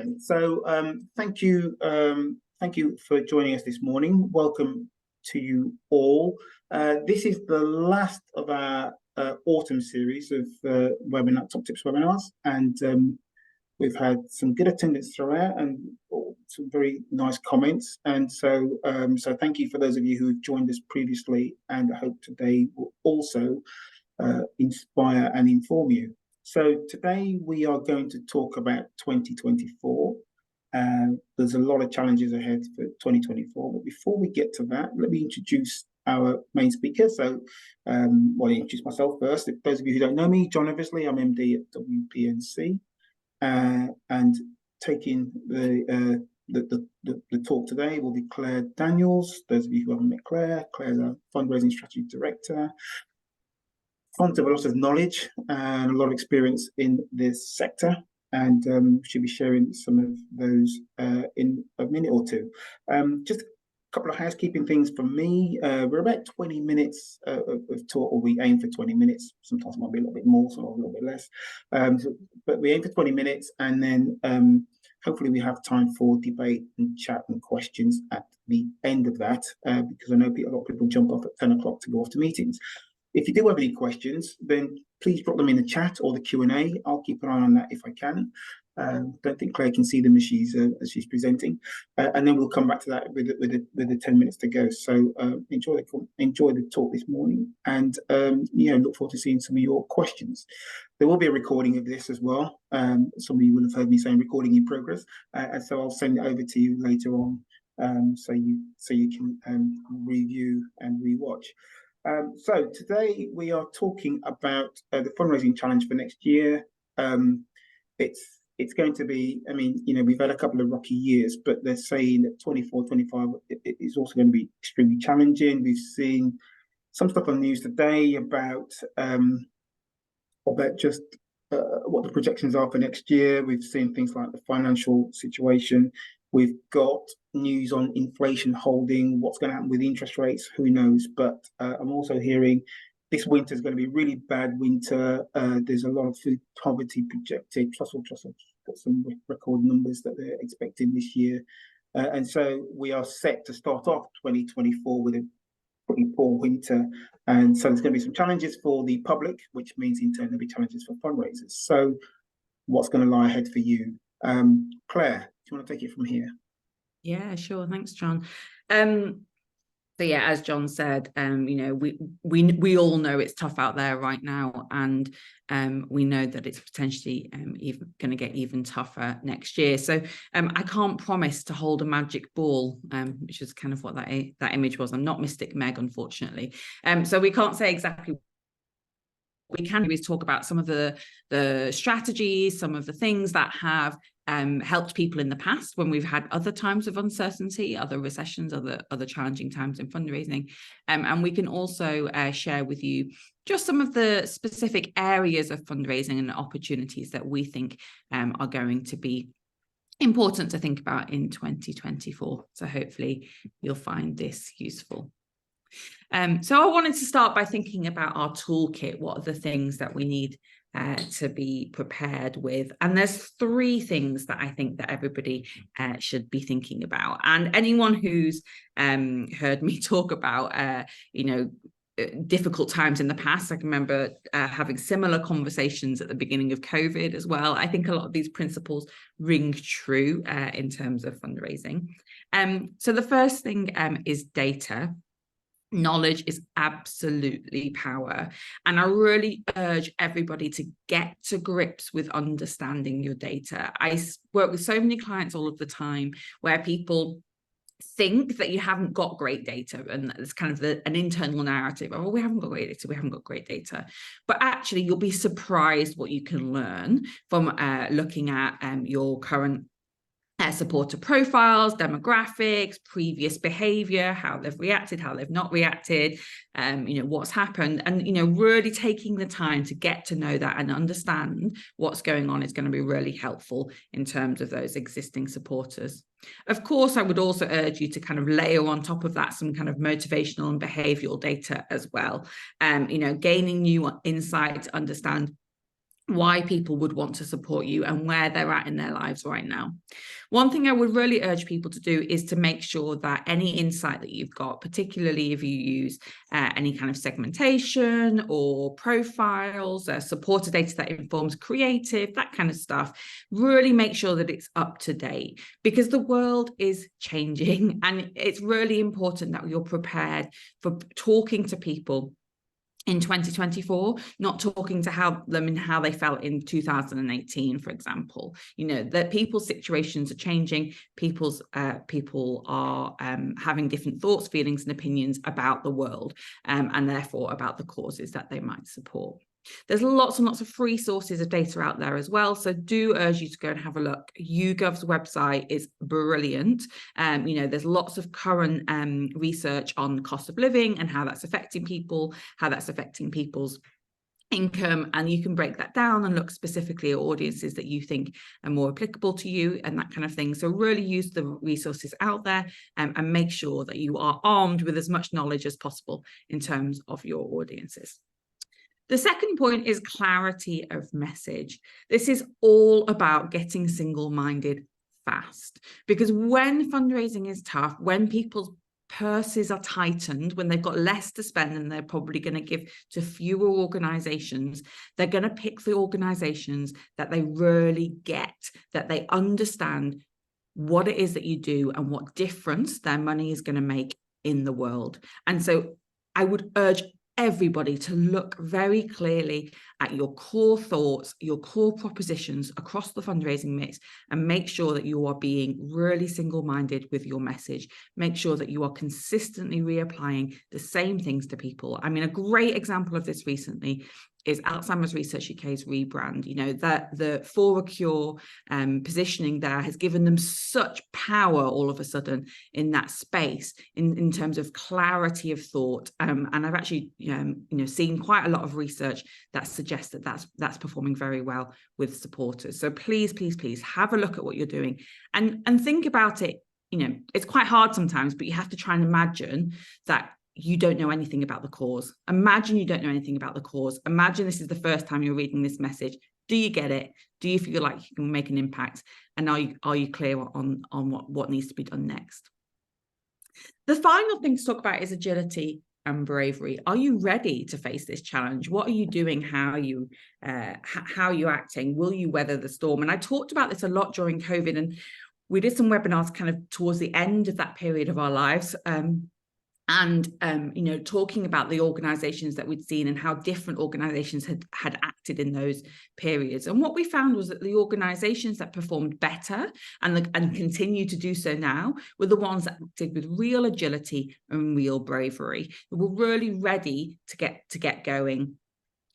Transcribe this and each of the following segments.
Brilliant. So thank you for joining us this morning. Welcome to you all. This is the last of our autumn series of webinar top tips webinars, and we've had some good attendance throughout and some very nice comments. And so thank you for those of you who have joined us previously, and I hope today will also inspire and inform you. So today we are going to talk about 2024. There's a lot of challenges ahead for 2024. But before we get to that, let me introduce our main speaker. So I'll introduce myself first. If those of you who don't know me, John Eversley, I'm MD at WPNC. And taking the talk today will be Claire Daniels. Those of you who haven't met Claire's a Fundraising Strategy Director. Front of a lot of knowledge and a lot of experience in this sector, and she'll be sharing some of those in a minute or two. Just a couple of housekeeping things from me. We're about 20 minutes of talk, or we aim for 20 minutes. Sometimes it might be a little bit more, sometimes a little bit less. But we aim for 20 minutes, and then hopefully we have time for debate and chat and questions at the end of that, because I know a lot of people jump off at 10 o'clock to go off to meetings. If you do have any questions, then please drop them in the chat or the Q&A. I'll keep an eye on that if I can. Don't think Claire can see them as she's presenting, and then we'll come back to that with the 10 minutes to go. So enjoy the talk this morning, and look forward to seeing some of your questions. There will be a recording of this as well. Some of you will have heard me saying recording in progress, and so I'll send it over to you later on, so you can review and rewatch. So today we are talking about the fundraising challenge for next year. It's going to be, we've had a couple of rocky years, but they're saying that 24-25 is also going to be extremely challenging. We've seen some stuff on the news today about just what the projections are for next year. We've seen things like the financial situation. We've got news on inflation holding, what's going to happen with interest rates, who knows. But I'm also hearing this winter is going to be a really bad winter. There's a lot of food poverty projected. Trussell got some record numbers that they're expecting this year. And so we are set to start off 2024 with a pretty poor winter. And so there's going to be some challenges for the public, which means in turn there'll be challenges for fundraisers. So what's going to lie ahead for you? Claire, do you want to take it from here? Yeah, sure. Thanks, John. So yeah, as John said, we all know it's tough out there right now, and we know that it's potentially even going to get even tougher next year. So I can't promise to hold a magic ball, which is kind of what that image was. I'm not Mystic Meg, unfortunately. So we can't say exactly. What we can do is talk about some of the strategies, some of the things that have helped people in the past when we've had other times of uncertainty, other recessions, other challenging times in fundraising. And we can also share with you just some of the specific areas of fundraising and opportunities that we think are going to be important to think about in 2024. So hopefully you'll find this useful. So I wanted to start by thinking about our toolkit. What are the things that we need to be prepared with? And there's three things that I think that everybody should be thinking about. And anyone who's heard me talk about, difficult times in the past, I can remember having similar conversations at the beginning of COVID as well. I think a lot of these principles ring true in terms of fundraising. So the first thing is data. Knowledge is absolutely power. And I really urge everybody to get to grips with understanding your data. I work with so many clients all of the time where people think that you haven't got great data, and it's kind of an internal narrative. Oh, we haven't got great data. But actually, you'll be surprised what you can learn from looking at your current supporter profiles, demographics, previous behavior, how they've reacted, how they've not reacted, what's happened, and really taking the time to get to know that and understand what's going on is going to be really helpful in terms of those existing supporters. Of course, I would also urge you to kind of layer on top of that some kind of motivational and behavioral data as well. Gaining new insights, understand why people would want to support you and where they're at in their lives right now. One thing I would really urge people to do is to make sure that any insight that you've got, particularly if you use any kind of segmentation or profiles, supported data that informs creative, that kind of stuff, really make sure that it's up to date, because the world is changing and it's really important that you're prepared for talking to people in 2024, not talking to them and how they felt in 2018, for example. That people's situations are changing, people are having different thoughts, feelings, and opinions about the world, and therefore about the causes that they might support. There's lots and lots of free sources of data out there as well, so do urge you to go and have a look. YouGov's website is brilliant. There's lots of current research on the cost of living and how that's affecting people, how that's affecting people's income, and you can break that down and look specifically at audiences that you think are more applicable to you and that kind of thing. So really use the resources out there, and make sure that you are armed with as much knowledge as possible in terms of your audiences. The second point is clarity of message. This is all about getting single-minded fast, because when fundraising is tough, when people's purses are tightened, when they've got less to spend and they're probably going to give to fewer organizations, they're going to pick the organizations that they really get, that they understand what it is that you do and what difference their money is going to make in the world. And so I would urge everybody to look very clearly at your core thoughts, your core propositions across the fundraising mix, and make sure that you are being really single-minded with your message. Make sure that you are consistently reapplying the same things to people. I mean, a great example of this recently is Alzheimer's Research UK's rebrand. That the For a Cure positioning there has given them such power all of a sudden in that space, in terms of clarity of thought. And I've actually seen quite a lot of research that suggests that that's performing very well with supporters. So please have a look at what you're doing and think about it. It's quite hard sometimes, but you have to try and imagine that you don't know anything about the cause. Imagine you don't know anything about the cause. Imagine this is the first time you're reading this message. Do you get it? Do you feel like you can make an impact? And are you clear on what needs to be done next? The final thing to talk about is agility and bravery. Are you ready to face this challenge? What are you doing? How are you acting? Will you weather the storm? And I talked about this a lot during COVID, and we did some webinars kind of towards the end of that period of our lives. Talking about the organizations that we'd seen and how different organizations had acted in those periods. And what we found was that the organizations that performed better and continue to do so now were the ones that acted with real agility and real bravery. They were really ready to get going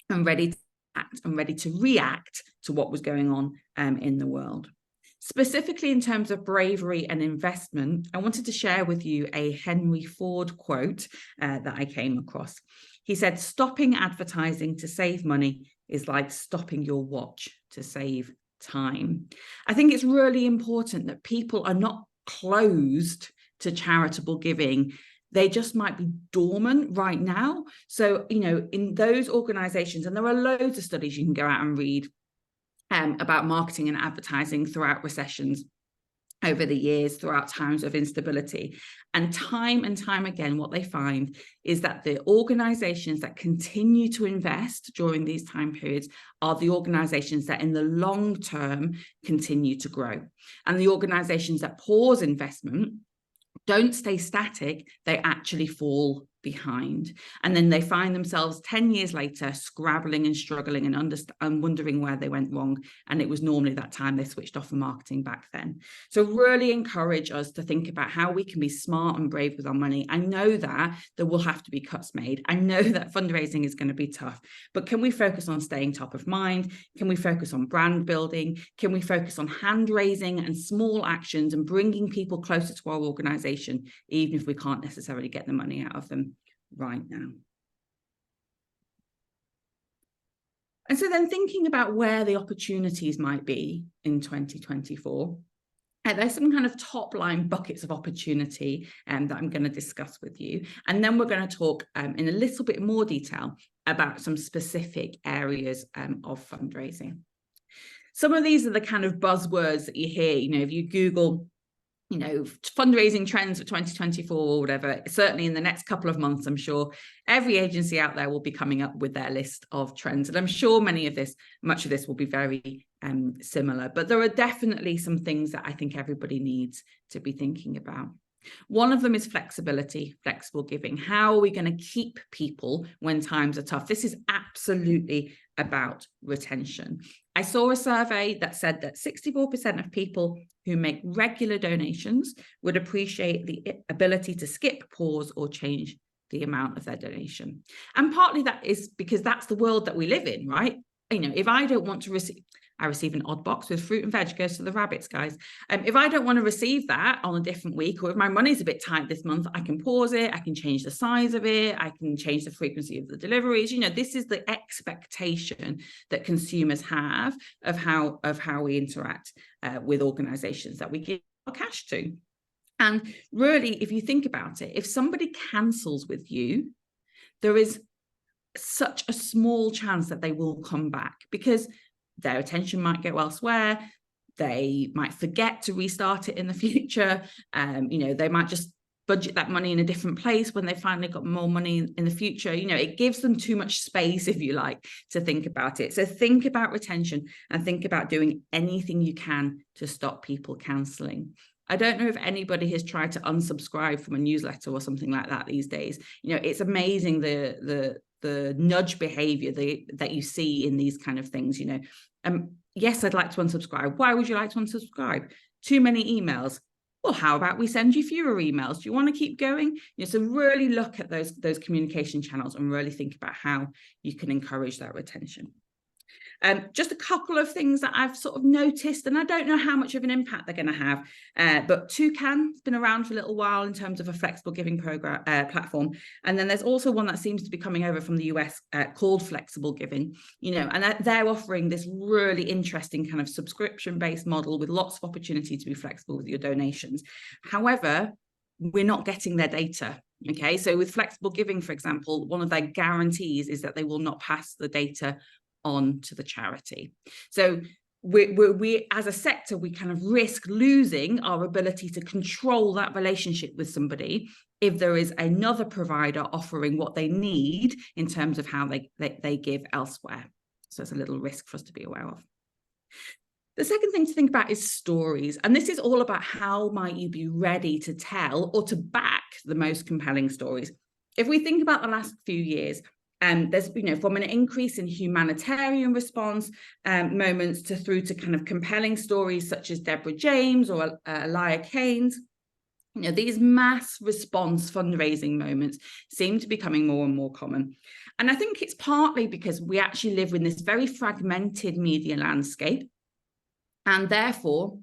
and ready to act and ready to react to what was going on in the world. Specifically in terms of bravery and investment, I wanted to share with you a Henry Ford quote that I came across. He said, "Stopping advertising to save money is like stopping your watch to save time." I think it's really important that people are not closed to charitable giving. They just might be dormant right now. So, in those organizations, and there are loads of studies you can go out and read about marketing and advertising throughout recessions over the years, throughout times of instability. And time again, what they find is that the organizations that continue to invest during these time periods are the organizations that in the long term continue to grow. And the organizations that pause investment don't stay static, they actually fall behind. And then they find themselves 10 years later scrabbling and struggling and wondering where they went wrong. And it was normally that time they switched off from marketing back then. So really encourage us to think about how we can be smart and brave with our money. I know that there will have to be cuts made. I know that fundraising is going to be tough, but can we focus on staying top of mind? Can we focus on brand building? Can we focus on hand raising and small actions and bringing people closer to our organization, even if we can't necessarily get the money out of them right now? And so then thinking about where the opportunities might be in 2024, there's some kind of top line buckets of opportunity that I'm going to discuss with you. And then we're going to talk in a little bit more detail about some specific areas of fundraising. Some of these are the kind of buzzwords that you hear, you know, if you Google, you know, fundraising trends for 2024 or whatever, certainly in the next couple of months, I'm sure every agency out there will be coming up with their list of trends. And I'm sure much of this will be very similar, but there are definitely some things that I think everybody needs to be thinking about. One of them is flexibility, flexible giving. How are we going to keep people when times are tough? This is absolutely about retention. I saw a survey that said that 64% of people who make regular donations would appreciate the ability to skip, pause, or change the amount of their donation. And partly that is because that's the world that we live in, right? You know, if I don't want to receive, I receive an odd box with fruit and veg, goes to the rabbits, guys. If I don't want to receive that on a different week, or if my money's a bit tight this month, I can pause it, I can change the size of it, I can change the frequency of the deliveries. You know, this is the expectation that consumers have of how we interact with organizations that we give our cash to. And really, if you think about it, if somebody cancels with you, there is such a small chance that they will come back, because their attention might go elsewhere. They might forget to restart it in the future. You know, they might just budget that money in a different place when they finally got more money in the future. You know, it gives them too much space, if you like, to think about it. So think about retention and think about doing anything you can to stop people cancelling. I don't know if anybody has tried to unsubscribe from a newsletter or something like that these days. You know, it's amazing the nudge behavior that you see in these kind of things. You know, yes, I'd like to unsubscribe. Why would you like to unsubscribe? Too many emails. Well, how about we send you fewer emails? Do you want to keep going? You know, so really look at those communication channels and really think about how you can encourage that retention. Just a couple of things that I've sort of noticed, and I don't know how much of an impact they're going to have, but Toucan's been around for a little while in terms of a flexible giving program platform. And then there's also one that seems to be coming over from the US called Flexible Giving, you know, and they're offering this really interesting kind of subscription-based model with lots of opportunity to be flexible with your donations. However, we're not getting their data. Okay, so with Flexible Giving, for example, one of their guarantees is that they will not pass the data on to the charity. So we as a sector, we kind of risk losing our ability to control that relationship with somebody if there is another provider offering what they need in terms of how they give elsewhere. So it's a little risk for us to be aware of. The second thing to think about is stories. And this is all about how might you be ready to tell or to back the most compelling stories. If we think about the last few years, there's, you know, from an increase in humanitarian response moments through to kind of compelling stories such as Deborah James or Elia Keynes. You know, these mass response fundraising moments seem to be becoming more and more common. And I think it's partly because we actually live in this very fragmented media landscape. And therefore,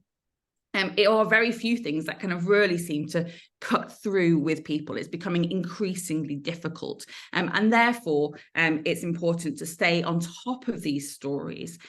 it are very few things that kind of really seem to cut through with people. It's becoming increasingly difficult. And therefore, it's important to stay on top of these stories.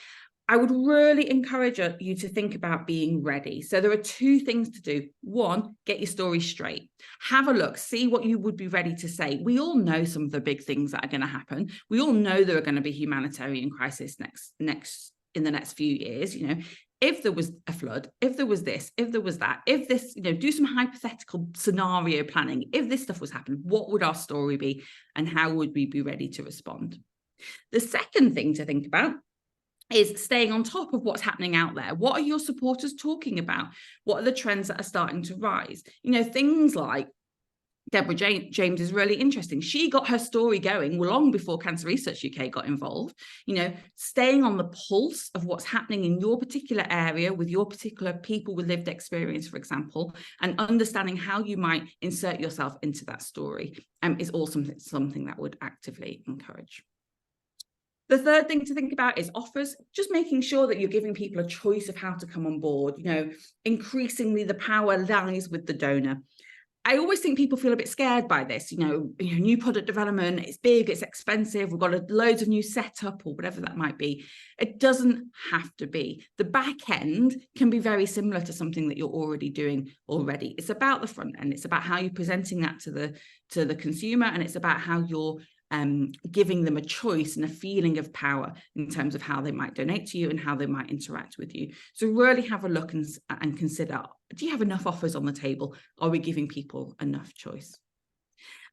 I would really encourage you to think about being ready. So there are two things to do. One, get your story straight. Have a look, see what you would be ready to say. We all know some of the big things that are going to happen. We all know there are going to be humanitarian crisis in the next few years, you know. If there was a flood, if there was this, if there was that, if this, you know, do some hypothetical scenario planning. If this stuff was happening, what would our story be and how would we be ready to respond? The second thing to think about is staying on top of what's happening out there. What are your supporters talking about? What are the trends that are starting to rise? You know, things like Deborah James is really interesting. She got her story going long before Cancer Research UK got involved. You know, staying on the pulse of what's happening in your particular area with your particular people with lived experience, for example, and understanding how you might insert yourself into that story is also something that would actively encourage. The third thing to think about is offers, just making sure that you're giving people a choice of how to come on board. You know, increasingly the power lies with the donor. I always think people feel a bit scared by this, you know, new product development, it's big, it's expensive, we've got loads of new setup or whatever that might be. It doesn't have to be. The back end can be very similar to something that you're already doing already. It's about the front end. It's about how you're presenting that to the consumer, and it's about how you're giving them a choice and a feeling of power in terms of how they might donate to you and how they might interact with you. So really have a look and consider, do you have enough offers on the table? Are we giving people enough choice?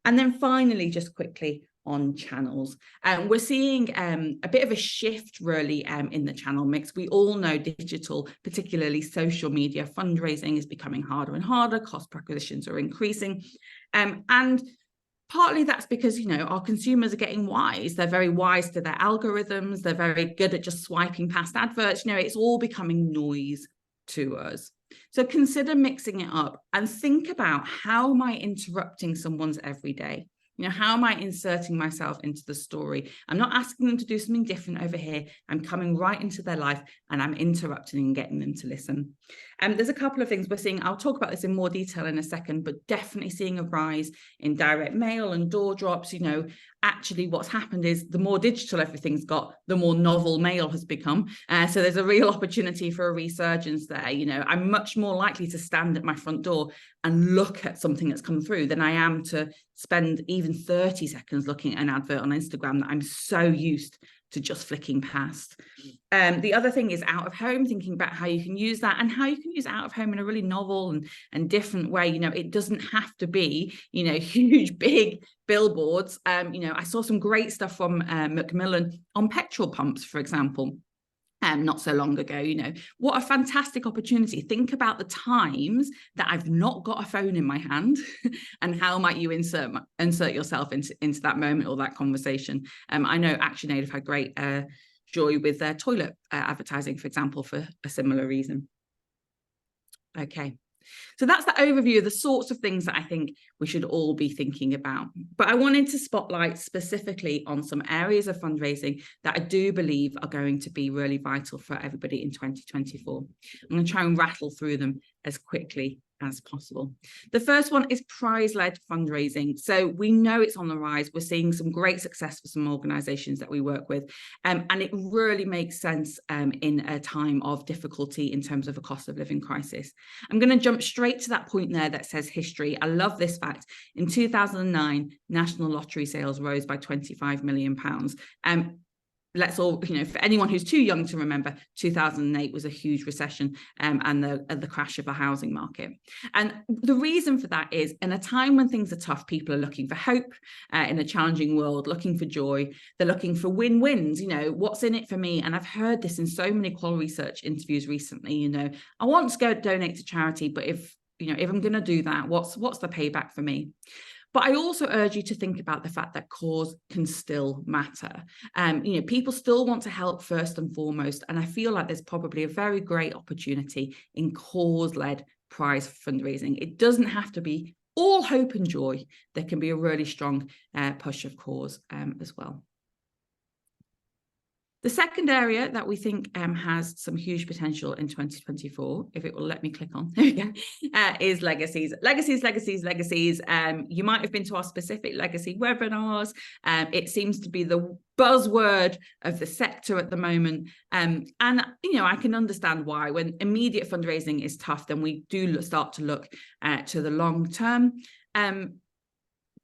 And then finally, just quickly on channels, we're seeing a bit of a shift really in the channel mix. We all know digital, particularly social media fundraising, is becoming harder and harder. Cost per acquisitions are increasing, and partly that's because, you know, our consumers are getting wise. They're very wise to their algorithms. They're very good at just swiping past adverts. You know, it's all becoming noise to us. So consider mixing it up and think about, how am I interrupting someone's everyday? You know, how am I inserting myself into the story? I'm not asking them to do something different over here. I'm coming right into their life and I'm interrupting and getting them to listen. And there's a couple of things we're seeing. I'll talk about this in more detail in a second, but definitely seeing a rise in direct mail and door drops. You know, actually what's happened is the more digital everything's got, the more novel mail has become. So there's a real opportunity for a resurgence there. You know, I'm much more likely to stand at my front door and look at something that's come through than I am to spend even 30 seconds looking at an advert on Instagram that I'm so used to just flicking past. The other thing is out of home, thinking about how you can use that and how you can use out of home in a really novel and different way. You know, it doesn't have to be, you know, huge, big billboards. You know, I saw some great stuff from Macmillan on petrol pumps, for example. Not so long ago. You know, what a fantastic opportunity. Think about the times that I've not got a phone in my hand and how might you insert yourself into that moment or that conversation. I know ActionAid have had great joy with their toilet advertising, for example, for a similar reason. Okay. So that's the overview of the sorts of things that I think we should all be thinking about. But I wanted to spotlight specifically on some areas of fundraising that I do believe are going to be really vital for everybody in 2024. I'm going to try and rattle through them as quickly as possible. The first one is prize-led fundraising. So we know it's on the rise. We're seeing some great success for some organizations that we work with. And it really makes sense in a time of difficulty in terms of a cost of living crisis. I'm going to jump straight to that point there that says history. I love this fact. In 2009, national lottery sales rose by £25 million. Let's all, you know, for anyone who's too young to remember, 2008 was a huge recession and the crash of the housing market. And the reason for that is, in a time when things are tough, people are looking for hope in a challenging world, looking for joy. They're looking for win-wins. You know, what's in it for me? And I've heard this in so many Qual Research interviews recently. You know, I want to go donate to charity, but if I'm going to do that, what's the payback for me? But I also urge you to think about the fact that cause can still matter. You know, people still want to help first and foremost. And I feel like there's probably a very great opportunity in cause-led prize fundraising. It doesn't have to be all hope and joy. There can be a really strong push of cause as well. The second area that we think has some huge potential in 2024, if it will let me click on, there we go, is legacies. Legacies. You might have been to our specific legacy webinars. It seems to be the buzzword of the sector at the moment. And, you know, I can understand why. When immediate fundraising is tough, then we do start to look to the long term.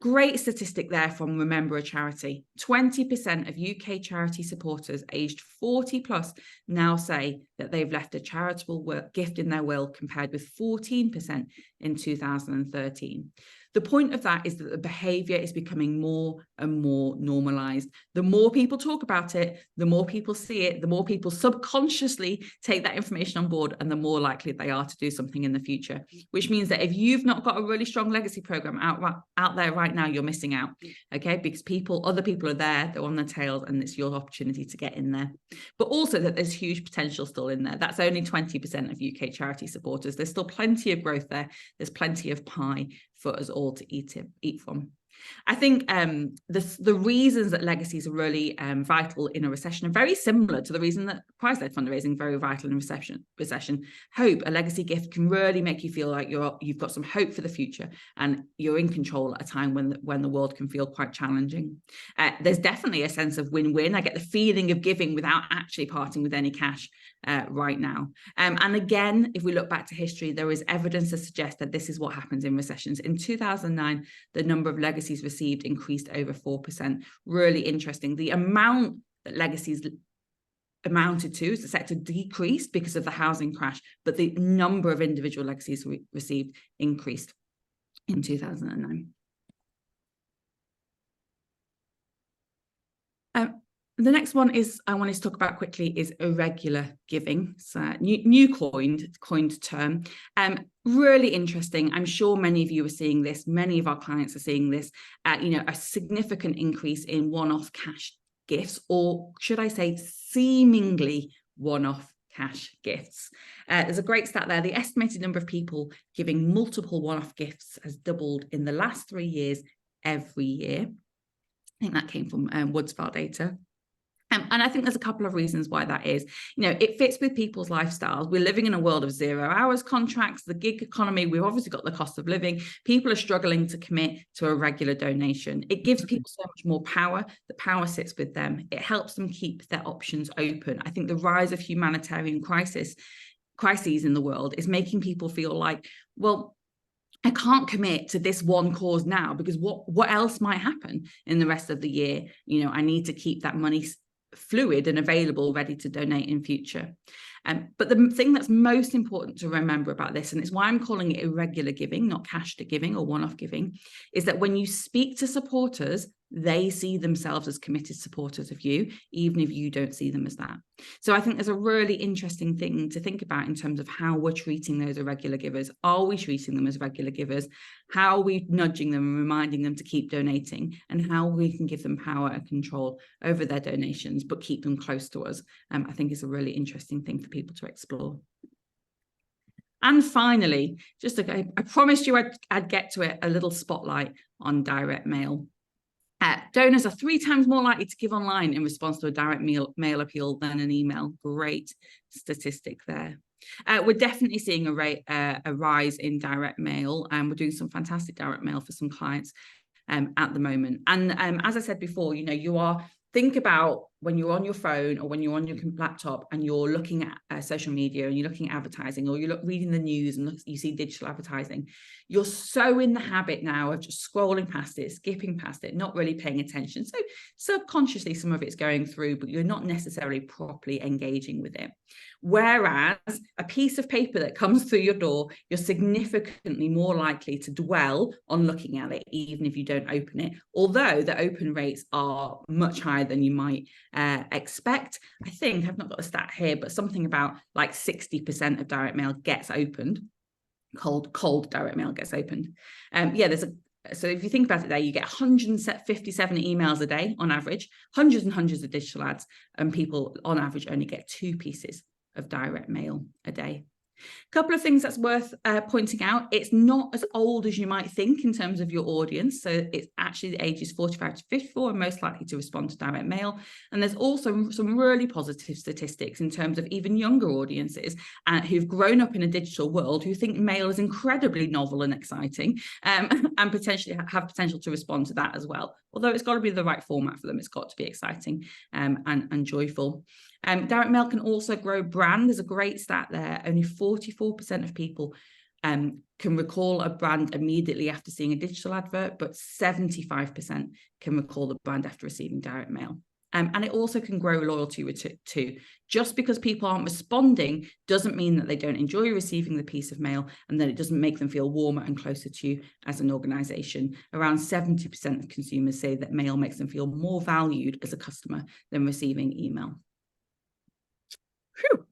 Great statistic there from Remember a Charity. 20% of UK charity supporters aged 40 plus now say that they've left a charitable gift in their will, compared with 14% in 2013. The point of that is that the behaviour is becoming more and more normalised. The more people talk about it, the more people see it, the more people subconsciously take that information on board, and the more likely they are to do something in the future. Which means that if you've not got a really strong legacy programme out there right now, you're missing out, okay? Because other people are there, they're on their tails, and it's your opportunity to get in there. But also that there's huge potential still in there. That's only 20% of UK charity supporters. There's still plenty of growth there. There's plenty of pie for us all to eat from. I think the reasons that legacies are really vital in a recession are very similar to the reason that prize-led fundraising is very vital in recession. Hope, a legacy gift, can really make you feel like you've got some hope for the future and you're in control at a time when the world can feel quite challenging. There's definitely a sense of win-win. I get the feeling of giving without actually parting with any cash right now. And again, if we look back to history, there is evidence to suggest that this is what happens in recessions. In 2009, the number of legacy legacies received increased over 4%. Really interesting. The amount that legacies amounted to as the sector decreased because of the housing crash, but the number of individual legacies received increased in 2009. The next one is I wanted to talk about quickly is irregular giving. It's a new coined term. Really interesting. I'm sure many of you are seeing this. Many of our clients are seeing this. A significant increase in one-off cash gifts, or should I say seemingly one-off cash gifts. There's a great stat there. The estimated number of people giving multiple one-off gifts has doubled in the last 3 years every year. I think that came from Woodsville data. And I think there's a couple of reasons why that is. It fits with people's lifestyles. We're living in a world of 0 hours contracts, the gig economy. We've obviously got the cost of living. People are struggling to commit to a regular donation. It gives people so much more power. The power sits with them. It helps them keep their options open. I think the rise of humanitarian crises in the world is making people feel like, well, I can't commit to this one cause now because what else might happen in the rest of the year? I need to keep that money fluid and available, ready to donate in future. But the thing that's most important to remember about this, and it's why I'm calling it irregular giving, not cash to giving or one-off giving, is that when you speak to supporters, they see themselves as committed supporters of you, even if you don't see them as that. So I think there's a really interesting thing to think about in terms of how we're treating those irregular givers. Are we treating them as regular givers? How are we nudging them and reminding them to keep donating, and how we can give them power and control over their donations, but keep them close to us? I think is a really interesting thing for people to explore. And finally, I promised you I'd get to it, a little spotlight on direct mail. Donors are 3 times more likely to give online in response to a direct mail appeal than an email. Great statistic there. We're definitely seeing a rise in direct mail, and we're doing some fantastic direct mail for some clients at the moment. And as I said before, think about when you're on your phone or when you're on your laptop and you're looking at social media and you're looking at advertising, or you're reading the news and you see digital advertising, you're so in the habit now of just scrolling past it, skipping past it, not really paying attention. So subconsciously, some of it's going through, but you're not necessarily properly engaging with it. Whereas a piece of paper that comes through your door, you're significantly more likely to dwell on looking at it, even if you don't open it, although the open rates are much higher than you might expect. I think, I've not got a stat here, but something about like 60% of direct mail gets opened. Cold direct mail gets opened. So if you think about it there, you get 157 emails a day on average, hundreds and hundreds of digital ads, and people on average only get 2 pieces of direct mail a day. A couple of things that's worth pointing out. It's not as old as you might think in terms of your audience. So it's actually the ages 45 to 54 are most likely to respond to direct mail. And there's also some really positive statistics in terms of even younger audiences who've grown up in a digital world, who think mail is incredibly novel and exciting, and potentially have potential to respond to that as well. Although it's got to be the right format for them. It's got to be exciting and joyful. Direct mail can also grow brand. There's a great stat there. Only 44% of people can recall a brand immediately after seeing a digital advert, but 75% can recall the brand after receiving direct mail. And it also can grow loyalty too. Just because people aren't responding doesn't mean that they don't enjoy receiving the piece of mail and that it doesn't make them feel warmer and closer to you as an organization. Around 70% of consumers say that mail makes them feel more valued as a customer than receiving email. Whew.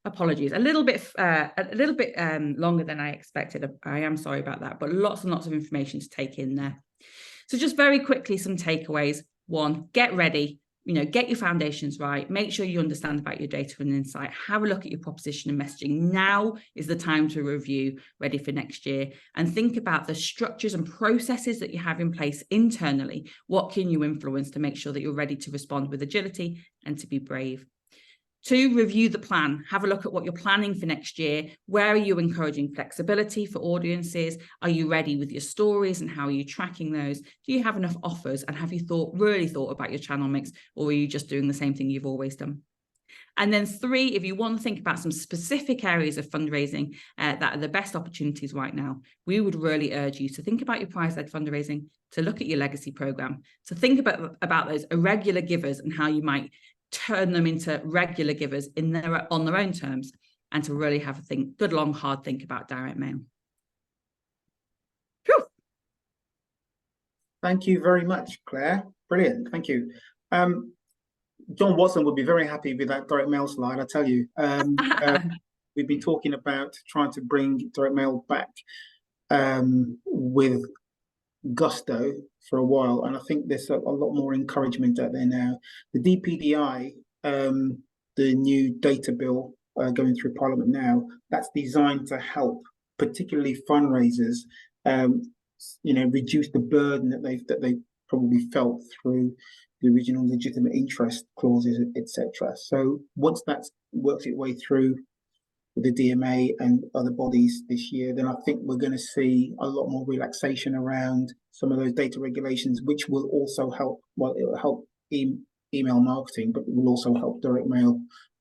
Apologies, a little bit longer than I expected. I am sorry about that, but lots and lots of information to take in there. So just very quickly, some takeaways. 1, get ready. Get your foundations right. Make sure you understand about your data and insight. Have a look at your proposition and messaging. Now is the time to review, ready for next year. And think about the structures and processes that you have in place internally. What can you influence to make sure that you're ready to respond with agility and to be brave? 2, review the plan. Have a look at what you're planning for next year. Where are you encouraging flexibility for audiences? Are you ready with your stories, and how are you tracking those? Do you have enough offers, and have you really thought about your channel mix, or are you just doing the same thing you've always done? And then 3, if you want to think about some specific areas of fundraising that are the best opportunities right now, we would really urge you to think about your prize-led fundraising, to look at your legacy program, to think about those irregular givers and how you might turn them into regular givers on their own terms, and to really have a good, long, hard think about direct mail. Whew. Thank you very much, Claire. Brilliant. Thank you. John Watson would be very happy with that direct mail slide, I tell you. We've been talking about trying to bring direct mail back with gusto for a while, and I think there's a lot more encouragement out there now. The DPDI, the new data bill going through Parliament now, that's designed to help, particularly fundraisers, reduce the burden that they've probably felt through the original legitimate interest clauses, etc. So once that works its way through the DMA and other bodies this year, then I think we're going to see a lot more relaxation around some of those data regulations, which will also help. Well, it will help email marketing, but it will also help direct mail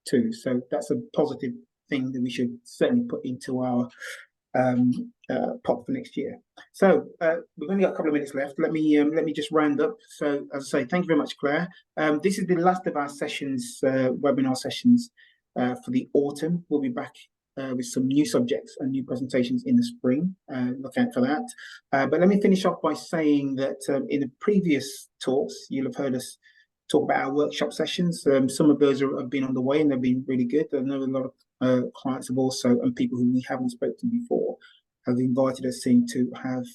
too. So that's a positive thing that we should certainly put into our pot for next year. So we've only got a couple of minutes left. Let me just round up. So as I say, thank you very much, Claire. This is the last of our sessions, webinar sessions for the autumn. We'll be back with some new subjects and new presentations in the spring. Look out for that. But let me finish off by saying that in the previous talks, you'll have heard us talk about our workshop sessions. Some of those have been on the way and they've been really good. I know a lot of clients have also, and people who we haven't spoken to before, have invited us in to have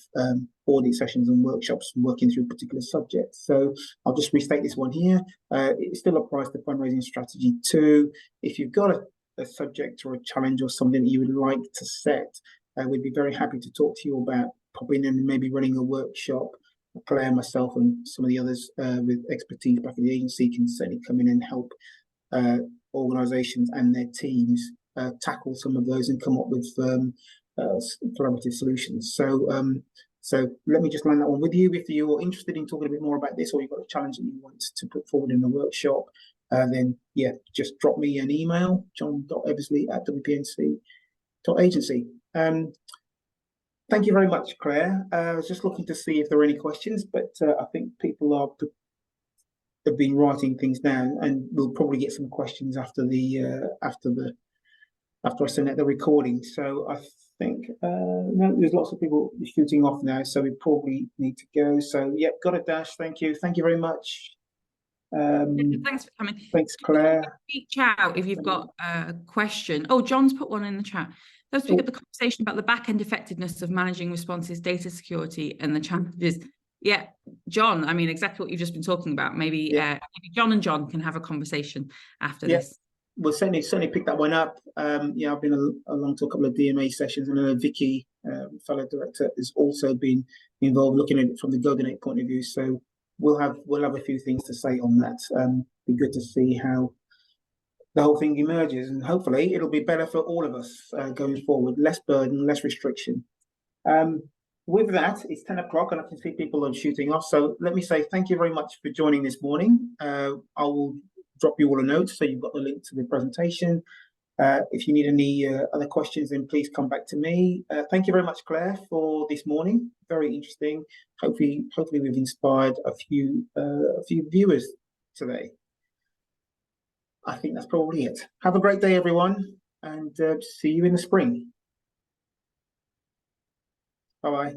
audit sessions and workshops working through particular subjects. So I'll just restate this one here. It still applies to fundraising strategy too. If you've got a subject or a challenge or something that you would like to set, we'd be very happy to talk to you about popping in and maybe running a workshop. Claire, myself, and some of the others with expertise back in the agency can certainly come in and help organisations and their teams tackle some of those and come up with collaborative solutions. So let me just land that one with you. If you're interested in talking a bit more about this, or you've got a challenge that you want to put forward in the workshop, then yeah, just drop me an email, john.eversley@wpnc.agency. Thank you very much, Claire. I was just looking to see if there are any questions, but I think people have been writing things down, and we'll probably get some questions after I send out the recording. So I think no, there's lots of people shooting off now, so we probably need to go. So yeah, got a dash. Thank you very much. Thanks for coming. Thanks, Claire. Reach out if you've got a question. Oh, John's put one in the chat. Let's pick up the conversation about the back-end effectiveness of managing responses, data security, and the challenges. Yeah, John, I mean, exactly what you've just been talking about. Maybe maybe John and John can have a conversation after this. We'll certainly pick that one up. Yeah, I've been along to a couple of DMA sessions, and I know Vicky, fellow director, has also been involved looking at it from the Golden 8 point of view. So we'll have a few things to say on that. Be good to see how the whole thing emerges, and hopefully it'll be better for all of us going forward. Less burden, less restriction. With that, it's 10 o'clock and I can see people are shooting off. So let me say thank you very much for joining this morning. I will drop you all a note so you've got the link to the presentation. If you need any other questions, then please come back to me. Thank you very much, Claire, for this morning. Very interesting. Hopefully we've inspired a few viewers today. I think that's probably it. Have a great day, everyone, and see you in the spring. Bye-bye.